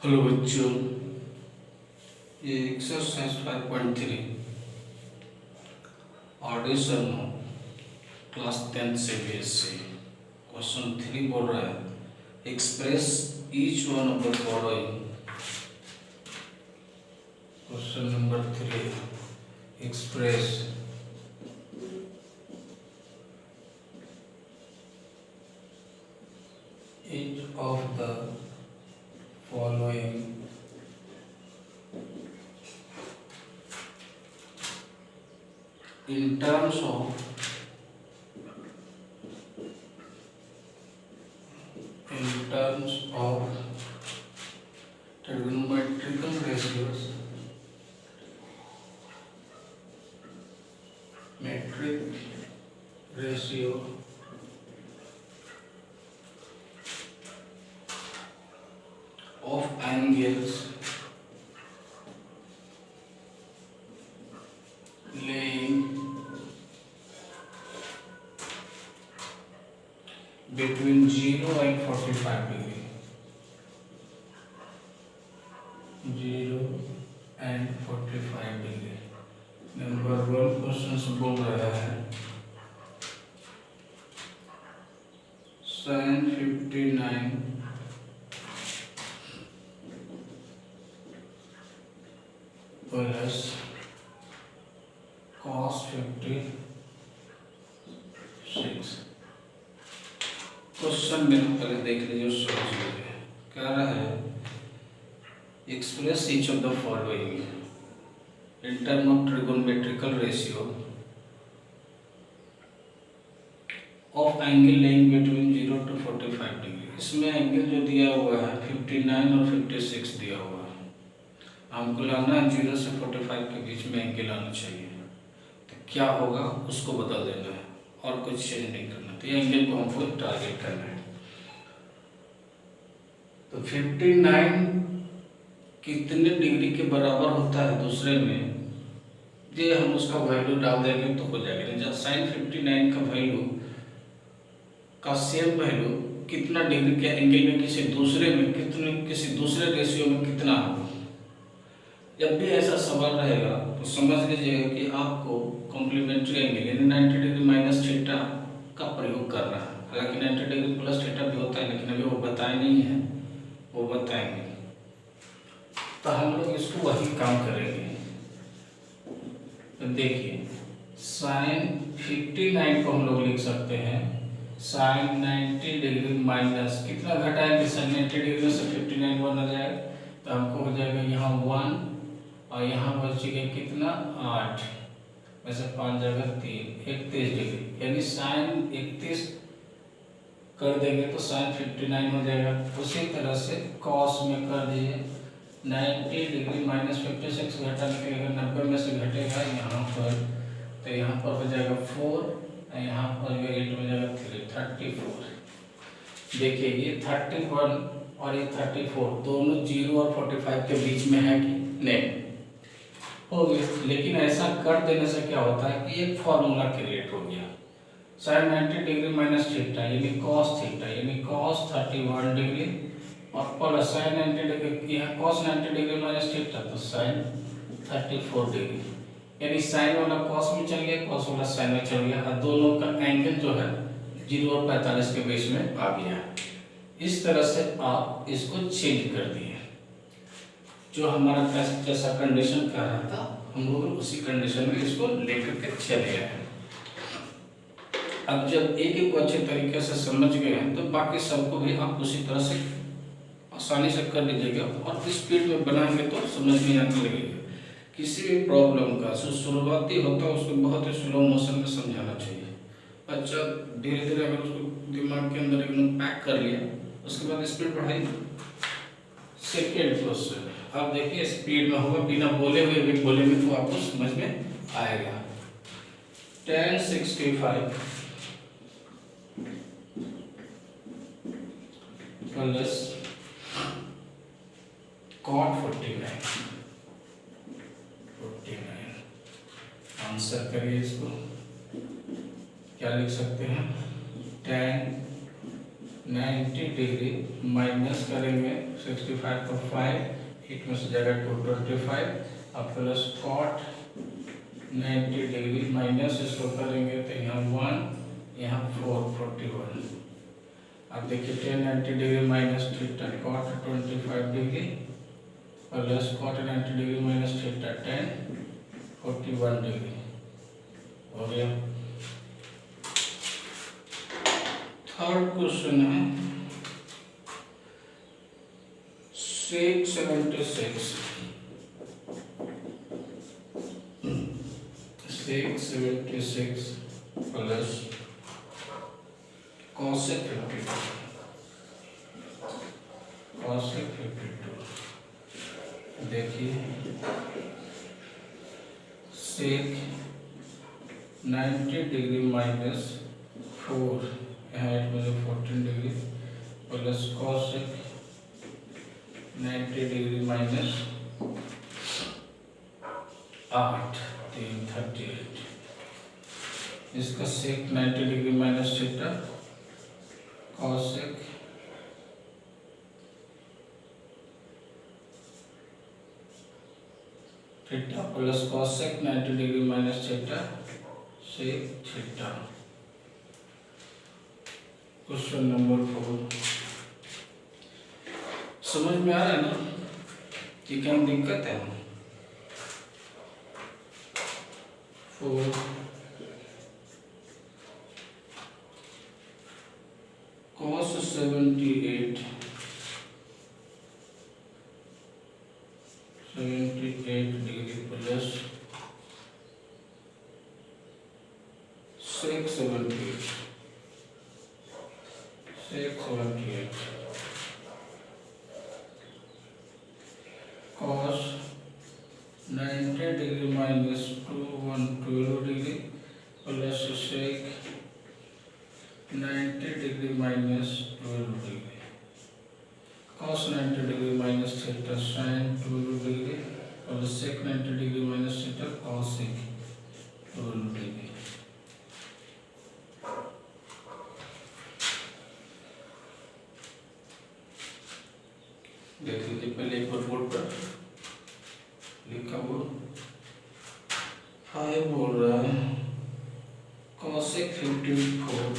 Hello बच्चों, ये exercise 5.3 audition class 10 से बीएससी क्वेश्चन 3 बोल रहा है express each one of the following. Question number 3 express each of the following in terms of trigonometrical ratios, metric ratio of angles laying between 0 and 45 degree. 0 and 45 degree. Number 1 question बोल रहा है sin 59 plus cos 56। Question में पहले देख लीजिए, समझ लीजिए। कह रहा है express each of the following in term of trigonometrical ratio of angle laying between 0 to 45 degree. इसमें एंगल जो दिया हुआ है 59 और 56 दिया हुआ है। हमको लाना है 0 से 45 के बीच में एंगल आना चाहिए। तो क्या होगा, उसको बदल देना है और कुछ चेंज नहीं करना। तो ये एंगल को हमको टारगेट करना है। तो 59 कितने डिग्री के बराबर होता है दूसरे में, ये हम उसका वैल्यू डाल देंगे तो हो जाएगा। जब साइन 59 का वैल्यू का सेम वैल्यू कितना डिग्री के एंगल में किसी दूसरे रेशियो में कितना होगा। जब भी ऐसा सवाल रहेगा तो समझ लीजिएगा कि आपको कॉम्प्लीमेंट्री एंगल यानी 90 डिग्री माइनस थीटा का प्रयोग करना है। हालांकि 90 डिग्री प्लस थीटा भी होता है, लेकिन अभी वो बताए नहीं है, वो बताएंगे। तो हम लोग इसको वही काम करेंगे। तो देखिए साइन 59 को हम लोग लिख सकते हैं साइन 90 डिग्री माइनस कितना घटाएंगे, साइन 90 डिग्री से 59 वन आ जाएगा। तो हमको हो जाएगा यहाँ 1 और यहाँ बचेगा कितना 8 में से 5 जगह 3 31 डिग्री, यानी साइन 31 कर देंगे तो साइन 59 हो जाएगा। उसी तरह से कॉस में कर दीजिए 90 डिग्री माइनस 56 घटाने के लिए 90 में से घटेगा यहाँ पर, तो यहाँ पर हो जाएगा 4, यहाँ पर 8 में जाएगा 3 34। देखिए ये 31 और ये 34 दोनों 0 और 45 के बीच में है कि नहीं, हो गया। लेकिन ऐसा कर देने से क्या होता है कि एक फॉर्मूला क्रिएट हो गया साइन 90 डिग्री माइनस थीटा यानी कॉस थीटा यानी कॉस 31 डिग्री और प्लस साइन 90 डिग्री यहाँ कॉस 90 डिग्री माइनस थीटा तो साइन 34 डिग्री, यानी साइन वाला कॉस में चल गया, कॉस वाला साइन में चल गया और दोनों का एंगल जो है 0 और 45 के बीच में आ गया। इस तरह से आप इसको चेंज कर दिए। जो हमारा टेस्ट जैसा कंडीशन कर रहा था हम लोग उसी कंडीशन में इसको लेकर के चले आए। अब जब एक को अच्छे तरीके से समझ गए हैं तो बाकी सबको भी आप उसी तरह से आसानी से कर लीजिएगा और स्पीड में बनाएंगे तो समझ में आने लगेगा। किसी भी प्रॉब्लम का जो शुरुआती होता है उसको बहुत ही स्लो मोशन में समझाना चाहिए। बच्चा धीरे धीरे अगर उसको दिमाग के अंदर एकदम पैक कर लिया उसके बाद स्पीड बढ़ाइए। सेकेंड क्वेश्चन आप देखिए स्पीड में होगा, बिना बोले हुए भी बोलेंगे तो आपको समझ में आएगा। tan 65 प्लस cot 49 आंसर करिए। इसको क्या लिख सकते हैं tan 90 डिग्री माइनस करेंगे 65 को 5, 8 में से जाएगा 225 और प्लस कॉट 90 डिग्री माइनस इसको करेंगे तो यहाँ 1 यहाँ 441। अब देखिए 10 90 degree minus theta cot 25 degree plus cot 90 degree minus theta 10 41 degree हो गया। थर्ड क्वेश्चन है 676 प्लस cosec 52 देखिए सेक 90 डिग्री माइनस 4 यहाँ 14 degree plus cosec 90 degree minus 8 3 38। इसका sec 90 degree minus theta cosec theta plus cosec 90 degree minus theta sec theta. Question number 4 समझ में आ रहा है ना कि क्या दिक्कत है। 4 cos 78 degree plus sec 78 cos 90 degree minus 12 degree plus sec 90 degree minus 12 degree cos 90 degree minus theta sin 12 degree और sec 90 degree minus theta cos 12 degree. देख लीजिए पहले एक बार बोर्ड पर लिखा हुआ हाय बोल रहा है cosec 54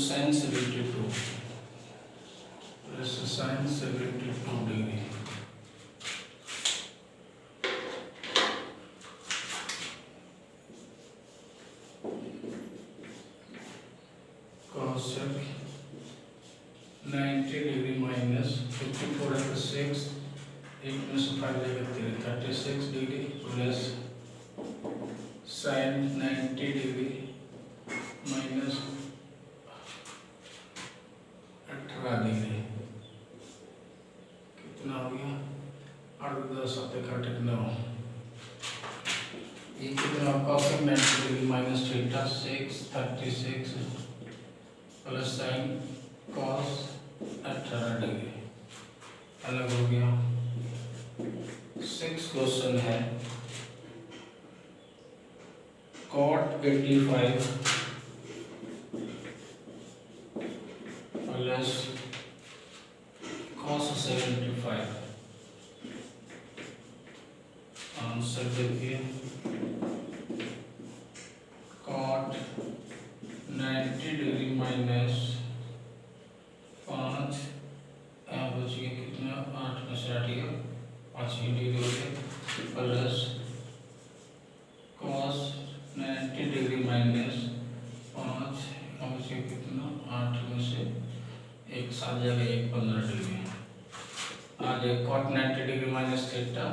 sin 72 degree cosec 90 degree minus 54 है 6 1 में से 5 जाएगा 36 degree plus sin 90 degree minus 18 degree कितना हो गया 8 10 7 9 ये कितना cosec 90 degree minus theta 36 plus sin cos 18 degree अलग हो गया। 6 क्वेश्चन है cot 85 प्लस cos 75। आंसर देखिए cot 90 डिग्री माइनस 5 यहाँ बचिए कितना 8 में से 8 गया 5 डिग्री हो गया प्लस cos 90 डिग्री माइनस 5 यहाँ बचिए कितना 8 में से 1 7 जगह 1 15 डिग्री आ जाए cot 90 degree minus theta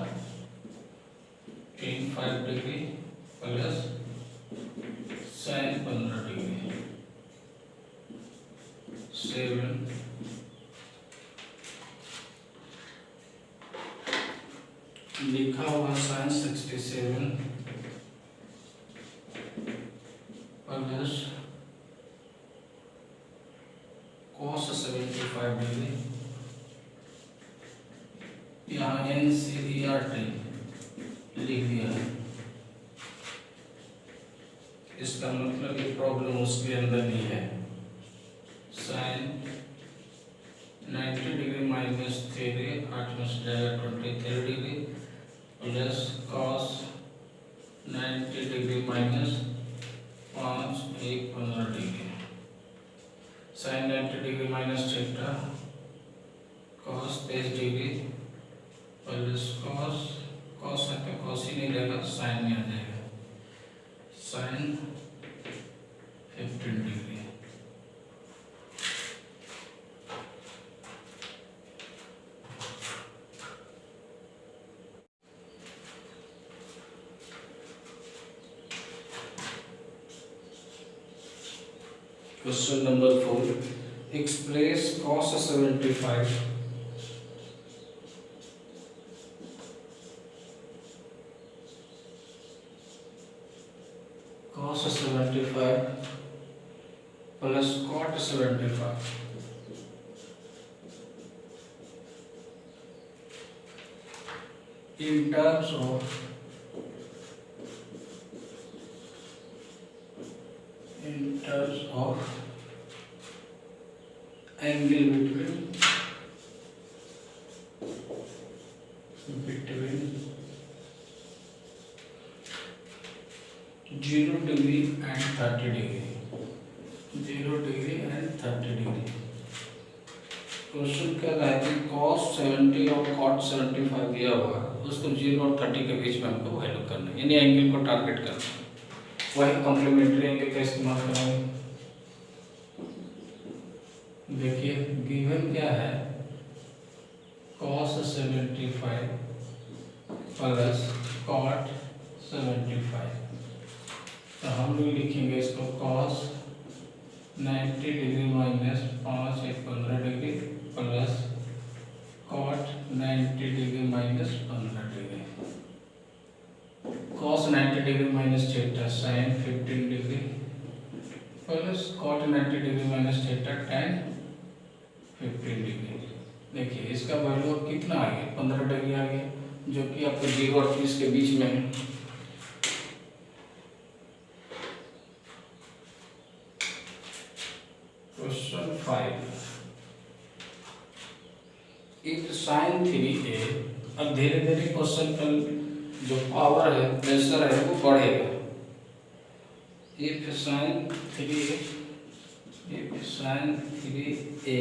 5 degree plus sin 15 degree 7 लिखा हुआ sin 67 प्लस cos 75 डिग्री। यहाँ यहाँ NCERT लिख दिया है, इसका मतलब ये प्रॉब्लम उसके अंदर नहीं है। साइन 90 डिग्री माइनस 3 8 में से जाएगा 23 degree plus cos 90 degree minus 5 1 15 degree. Sine 90 degree minus theta cos 23 degree plus cos cos है तो कॉस ही नहीं रहेगा, साइन में आ जाएगा sine 15 degree. Question number 4, express cos 75 cos 75 plus cot 75 in terms of angle between 0 degree and 30 degree, 0 degree and 30 degree। Question क्या रहा है कि cos 70 और cot 75 दिया हुआ है, उसको 0 और 30 के बीच में हमको वैल्यू करना है, यानी एंगल को टारगेट करना है। वही कॉम्प्लीमेंट्री एंगल का इस्तेमाल करेंगे। देखिए गिवन क्या है, cos 75 प्लस cot 75, तो हम लोग लिखेंगे इसको cos 90 degree minus 5 1 15 degree plus cot 90 degree minus 15 degree. cos 90 degree minus theta sin 15 degree plus cot 90 degree minus theta tan 15 degree. देखिए इसका वैल्यू कितना आ गया, 15 डिग्री आ गया, जो कि आपको 0 और 30 के बीच में है। क्वेश्चन 5, इफ sin 3a, अब धीरे धीरे क्वेश्चन का जो पावर है, प्रेशर है, वो बढ़ेगा। इफ sin 3a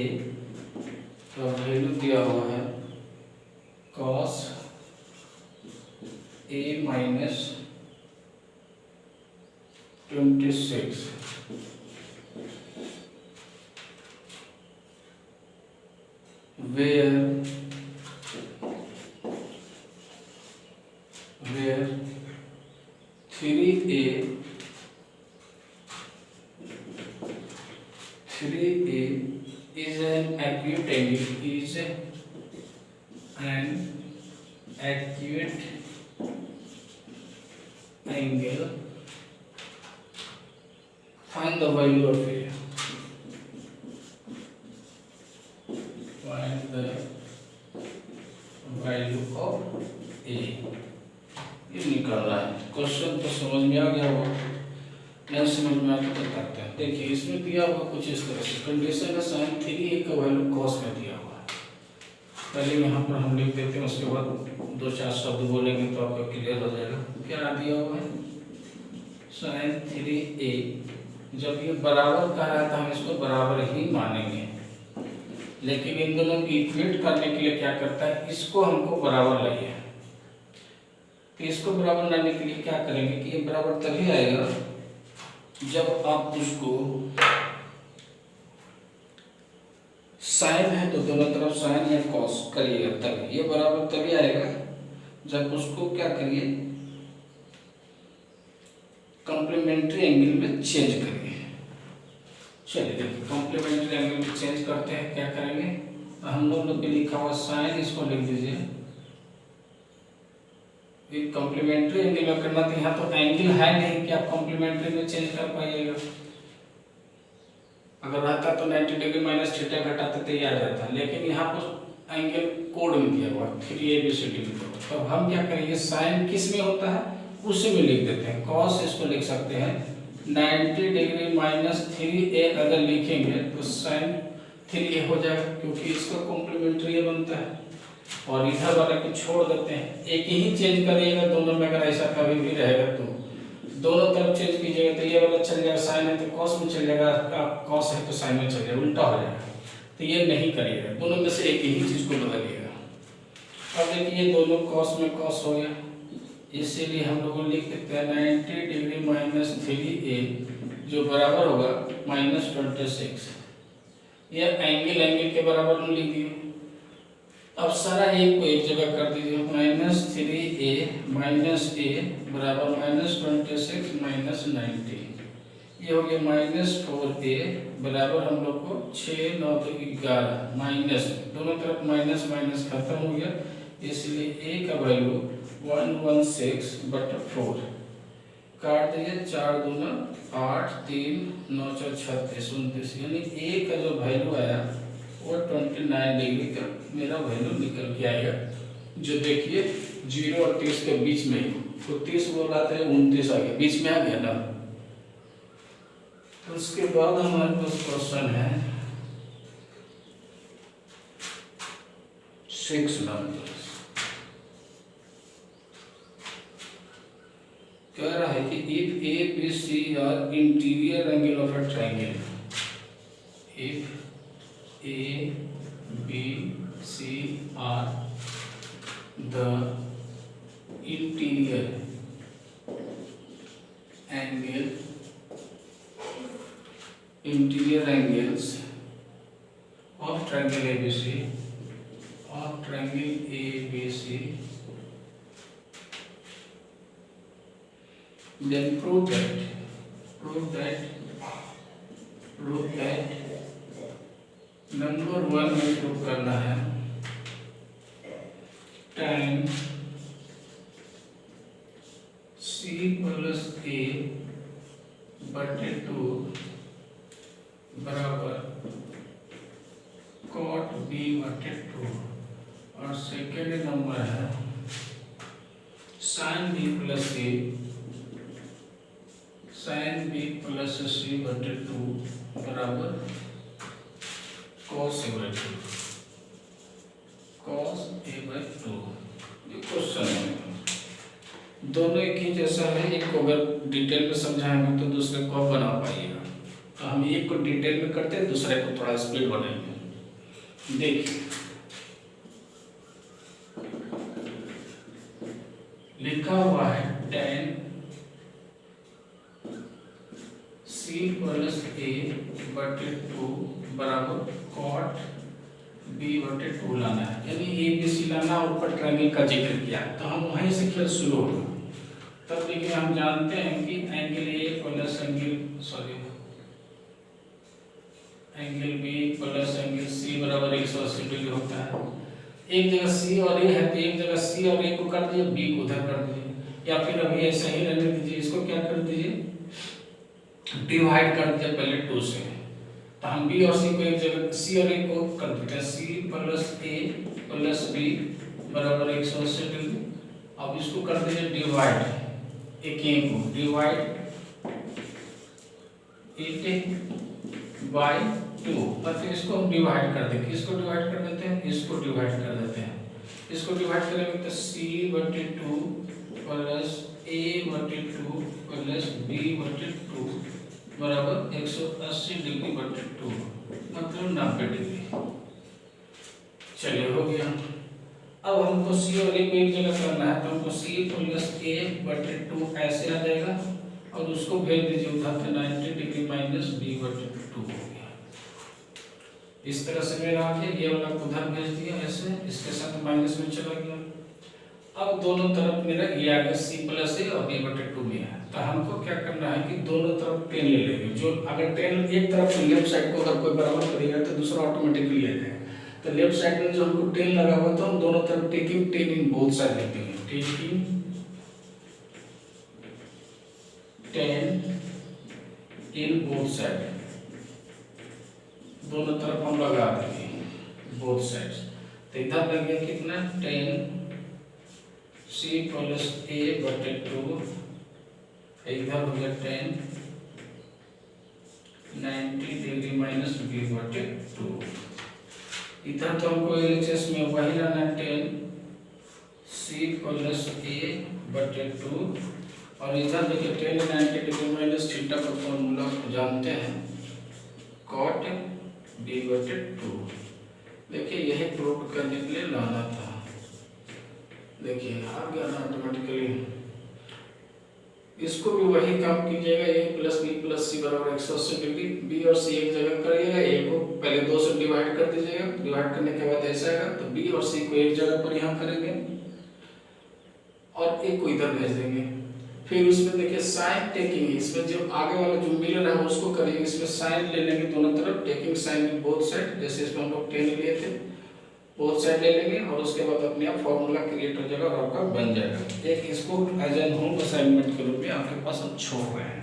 तो वैल्यू दिया हुआ है cos a minus 26 where 3a is an acute angle, find the value of a, find the value of a। ये निकल रहा है। क्वेश्चन तो समझ में आ गया होगा, नहीं समझ में आया तो करते हैं। देखिए इसमें दिया हुआ कुछ इस तरह से, कंडीशन है sin 3a का वैल्यू cos में दिया हुआ है। पहले यहाँ पर हम लिख देते हैं, उसके बाद 2-4 शब्द बोलेंगे तो आपको क्लियर हो जाएगा। क्या दिया हुआ है, sin 3a, जब ये बराबर कह रहा है तो हम इसको बराबर ही मानेंगे, लेकिन इन दोनों की इक्वेट करने के लिए क्या करता है, इसको हमको बराबर लगे। तो इसको बराबर लाने के लिए क्या करेंगे कि ये बराबर तभी आएगा जब आप उसको साइन है तो दोनों तरफ साइन या कॉस करिएगा, तभी ये बराबर तभी आएगा जब उसको क्या करिए, कॉम्प्लीमेंट्री एंगल में चेंज करिए। चलिए देखिए कॉम्प्लीमेंट्री एंगल में चेंज करते हैं, क्या करेंगे, हम लोग के लिखा हुआ साइन, इसको लिख दीजिए। कॉम्प्लीमेंट्री एंगल में करना तो यहाँ तो एंगल है नहीं कि आप कॉम्प्लीमेंट्री में चेंज कर पाइएगा। अगर रहता तो 90 डिग्री माइनस थीटा घटाते तो ये आ जाता, लेकिन यहाँ पर एंगल कोड में दिया हुआ 3ABCD लिखा हुआ। तो हम क्या करेंगे, साइन किस में होता है उसी में लिख देते हैं। कॉस इसको लिख सकते हैं 90 डिग्री माइनस 3A अगर लिखेंगे तो साइन 3A हो जाएगा, क्योंकि इसका कॉम्प्लीमेंट्री बनता है। और इधर वाले को छोड़ देते हैं, एक ही चेंज करिएगा दोनों में, अगर ऐसा कभी भी रहेगा तो दोनों तरफ चेंज कीजिएगा। तो ये वाला चल जाएगा, साइन है तो कॉस में चल जाएगा, कॉस है तो साइन में चल जाएगा, उल्टा हो जाएगा। तो ये नहीं करिएगा, दोनों में से एक ही चीज को बदलिएगा। अब देखिए दोनों कॉस में कॉस हो गया, इसीलिए हम लोग लिख देते हैं 90 डिग्री माइनस 3A जो बराबर होगा -26। ये एंगल के बराबर में लिख दिए। अब सारा ए को एक जगह कर दीजिए, -3A माइनस ए बराबर -26 माइनस 90। ये हो गया -4A बराबर हम लोग को 6 9 तो 11 माइनस, दोनों तरफ माइनस माइनस खत्म हो गया, इसलिए A का वैल्यू 116/4 काट दीजिए। 4 दूना 8 3 9 4 36 29, यानी A का जो वैल्यू आया वो 29 डिग्री का मेरा वैल्यू निकल के आएगा। जो देखिए 0 और 30 के बीच में, तो 30 बोला था 29 आ गया, बीच में आ गया ना। तो उसके बाद हमारे पास क्वेश्चन है 6 नंबर। कह रहा है कि if A B C are interior angle of a triangle, if A B C are the interior angles of triangle ABC, then prove that number 1 में प्रूव करना है tan C प्लस A बटे 2 बराबर cot B बटे 2। और second number है sin B plus C बटे 2 बराबर cos A by 2। ये क्वेश्चन है, दोनों एक ही जैसा है। एक को अगर डिटेल में समझाएंगे तो दूसरे को आप बना पाइएगा। तो हम एक को डिटेल में करते हैं, दूसरे को थोड़ा स्पीड बनाएंगे। देखिए लिखा हुआ है tan C प्लस A बटे 2 बराबर cot B बटे 2 लाना है, यानी ए बी सी लाना और ऊपर ट्रायंगल का जिक्र किया। तो हम वहीं से खेल शुरू होगा। तब देखिए हम जानते हैं कि angle A plus angle B plus angle C बराबर 180 डिग्री होता है। एक जगह सी और ए है तो एक जगह सी और ए को कर दिए, बी को उधर कर दिए, या फिर अभी ऐसा ही रहने दीजिए। इसको क्या कर दीजिए, डिवाइड कर दीजिए पहले 2 से। तो हम बी और सी को एक जगह, सी और ए को कर देते हैं, सी प्लस ए प्लस बी बराबर 180 डिग्री। अब इसको कर दीजिए डिवाइड, एक को डिवाइड 8 बाय 2। मतलब इसको हम डिवाइड कर देंगे, इसको डिवाइड कर देते हैं, इसको डिवाइड कर देते हैं। इसको डिवाइड करेंगे तो c बटे 2 प्लस a बटे 2 प्लस b बटे 2 बराबर 180 डिग्री बटे 2, मतलब 90 डिग्री। चलिए हो गया। अब हमको c और a को एक जगह करना है, तो हमको c प्लस a बटे 2 ऐसे आ जाएगा और उसको भेज दीजिए उधर से 90 डिग्री माइनस b बटे 2 हो गया। इस तरह से मेरा आ गया, ये वाला उधर भेज दिया ऐसे, इसके साथ माइनस में चला गया। अब दोनों तरफ मेरा ये आ गया c प्लस a और b बटे 2 में है। तो हमको क्या करना है कि दोनों तरफ टेन ले लेंगे। जो अगर टेन एक तरफ लेफ्ट साइड को अगर कोई बराबर करेगा तो दूसरा ऑटोमेटिकली ले जाएगा। तो लेफ्ट साइड में जो हमको 10 लगा हुआ तो हम दोनों तरफ टेकिंग 10 इन बोथ साइड लेते हैं, टेकिंग 10 इन बोथ साइड, दोनों तरफ हम लगा देंगे बोथ साइड। तो इधर लग गया कितना 10 c प्लस a बटे 2, इधर हो गया 10 90 डिग्री माइनस b बटे 2। इधर तो हमको LHS में वही लाना 10 c प्लस a बटे 2, और इधर देखिए 10 90 डिग्री माइनस थीटा का फॉर्मूला जानते हैं cot b बटे 2। देखिए यही प्रूव करने के लिए लाना था, देखिए आ गया ना ऑटोमेटिकली। इसको भी वही काम कीजिएगा, a plus b plus c बराबर 180 डिग्री, b और c एक जगह करिएगा, a को पहले 2 से डिवाइड कर दीजिएगा, डिवाइड करने के बाद ऐसा आएगा, तो b और c को एक जगह पर यहाँ करेंगे और a को इधर भेज देंगे। फिर उसमें देखिए साइन टेकिंग, इसमें जो आगे वाला जो मिल रहा है उसको करेंगे, इसमें साइन ले लेंगे दोनों तरफ, taking sine in both side, जैसे इसमें हम लोग 10 लिए थे, बोथ साइड ले लेंगे और उसके बाद अपने आप फॉर्मूला क्रिएट हो जाएगा और आपका बन जाएगा। एक इसको एज एन होम असाइनमेंट के रूप में आपके पास हम छोड़ रहे हैं।